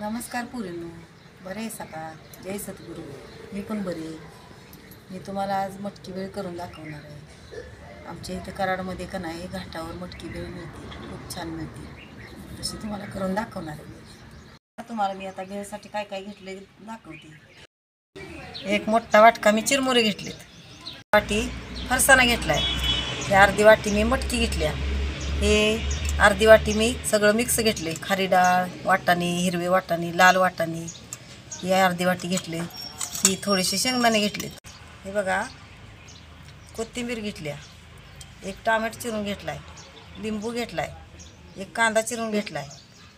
नमस्कार पुरीनो, बरे आहे सका. जय सद्गुरू. मी पण बरी आहे. मी तुम्हाला आज मटकी भेळ करून दाखवणार आहे. आमच्या इथे कराडमध्ये का नाही घाटावर मटकी भेळ मिळते, खूप छान मिळते. तशी तुम्हाला करून दाखवणार आहे. तुम्हाला मी आता भेळसाठी काय काय घेतले दाखवते. एक मोठा वाटका मी चिरमुरे घेतलेत, वाटी फरसाणा घेतलाय, ही अर्धी वाटी मी मटकी घेतल्या, हे अर्धी वाटी मी सगळं मिक्स घेतले. खारी डाळ, वाटाणे, हिरवे वाटाणे, लाल वाटाणे, ही अर्धी वाटी घेतले. ही थोडेसे शेंगदाणे घेतलेत. हे बघा, कोथिंबीर घेतल्या, एक टोमॅटो चिरून घेतलाय, लिंबू घेतलाय, एक कांदा चिरून घेतलाय,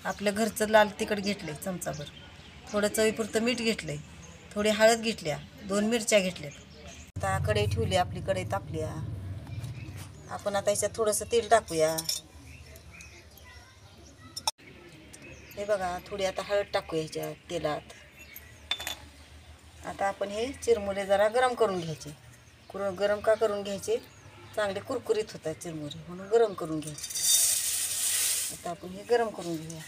आपलं घरचं लाल तिखट घेतले चमचाभर, थोडं चवीपुरतं मीठ घेतलंय, थोडी हळद घेतल्या, 2 मिरच्या घेतल्यात. आता कढई ठेवली, आपली कढई तापल्या. आपण आता याच्यात थोडंसं तेल टाकूया. हे बघा, थोडी आता हळद टाकूया ह्याच्यात तेलात. आता आपण हे चिरमुरे जरा गरम करून घ्यायचे. गरम का करून घ्यायचे? चांगले कुरकुरीत होतात चिरमुरे, म्हणून गरम करून घ्यायचे. आता आपण हे गरम करून घेऊया.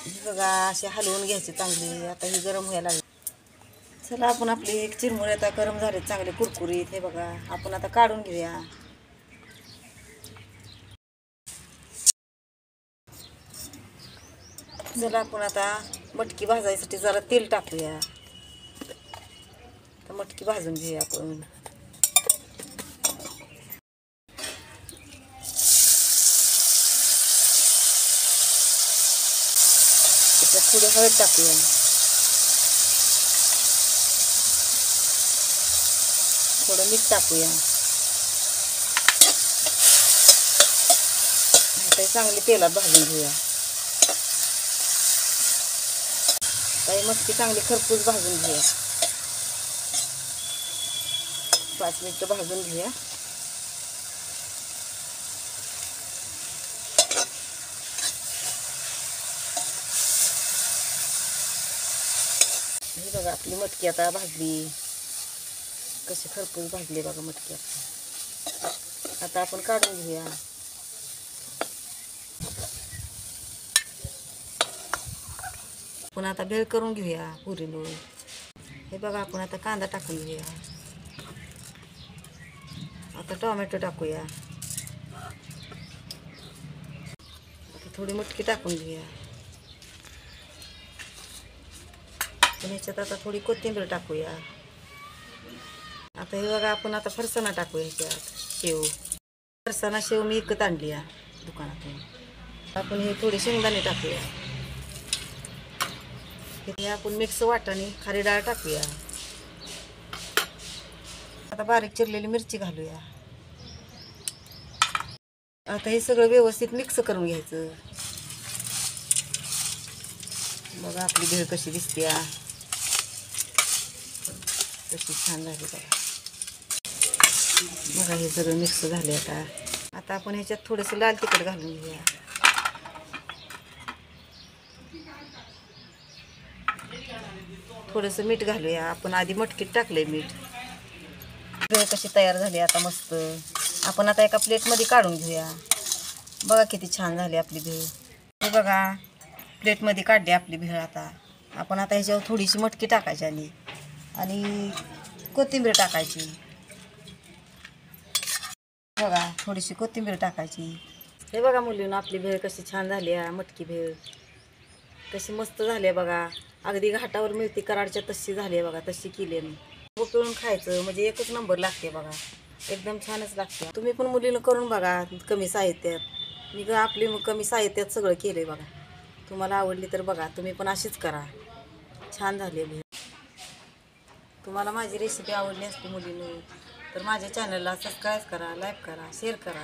हे बघा, असे हलवून घ्यायचे चांगले. आता हे गरम व्हायला लागले. चला, आपण आपले एक चिरमुरे आता गरम झाले चांगले कुरकुरीत. हे बघा, आपण आता काढून घेऊया. चला, आपण आता मटकी भाजायसाठी जरा तेल टाकूया. तर मटकी भाजून घेऊया आपण. त्याच्यात थोडी हळद टाकूया, थोडं मीठ टाकूया. आता चांगली तेलात भाजून घेऊया. काही मटकी चांगली खरपूस भाजून घेऊया. 5 मिनिटं भाजून घेऊया. हे बघा, आपली मटकी आता भाजली. कशी खरपूस भाजली बघा मटकी. आता आपण काढून घेऊया. आपण आता भेळ करून घेऊया पुरीनो. हे बघा, आपण आता कांदा टाकून घेऊया. आता टोमॅटो टाकूया. आता थोडी मटकी टाकून घेऊया. ह्याच्यात आता थोडी कोथिंबीर टाकूया. आता हे बघा, आपण आता फरसाणा टाकूया ह्याच्यात. शेव, फरसाणा शेव मी विकत आणली आहे दुकानातून. आपण हे थोडे शेंगदाणे टाकूया. हे आपण मिक्स वाटाणे, खारी डाळ टाकूया. आता बारीक चिरलेली मिरची घालूया. आता हे सगळं व्यवस्थित मिक्स करून घ्यायचं. बघा, आपली भेळ कशी दिसते, कशी छान झाली बघा. बघा, हे सगळं मिक्स झाले. आता आपण ह्याच्यात थोडंसं लाल तिखट घालून घेऊया. थोडंसं मीठ घालूया. आपण आधी मटकीत टाकलंय मीठ. भेळ कशी तयार झाली आता मस्त. आपण आता एका प्लेटमध्ये काढून घेऊया. बघा किती छान झाली आपली भेळ. हे बघा, प्लेटमध्ये काढली आपली भेळ. आता आपण आता ह्याच्यावर थोडीशी मटकी टाकायची आणि कोथिंबीर टाकायची. बघा, थोडीशी कोथिंबीर टाकायची. हे बघा मुलींनो, आपली भेळ कशी छान झाली आहे. मटकी भेळ कशी मस्त झाली आहे बघा. अगदी घाटावर मिळते कराडच्या तशी झाली आहे बघा. तशी केली आहे मी. पिळून खायचं म्हणजे एकच नंबर लागते बघा. एकदम छानच लागते. तुम्ही पण मुलीनं करून बघा कमी साहित्यात. मी आपली कमी साहित्यात सगळं केलं आहे बघा. तुम्हाला आवडली तर बघा, तुम्ही पण अशीच करा. छान झाली आहे भेळ. तुम्हाला माझी रेसिपी आवडली असते मुलींनो तर माझ्या चॅनलला सबस्क्राईब करा, लाईक करा, शेअर करा.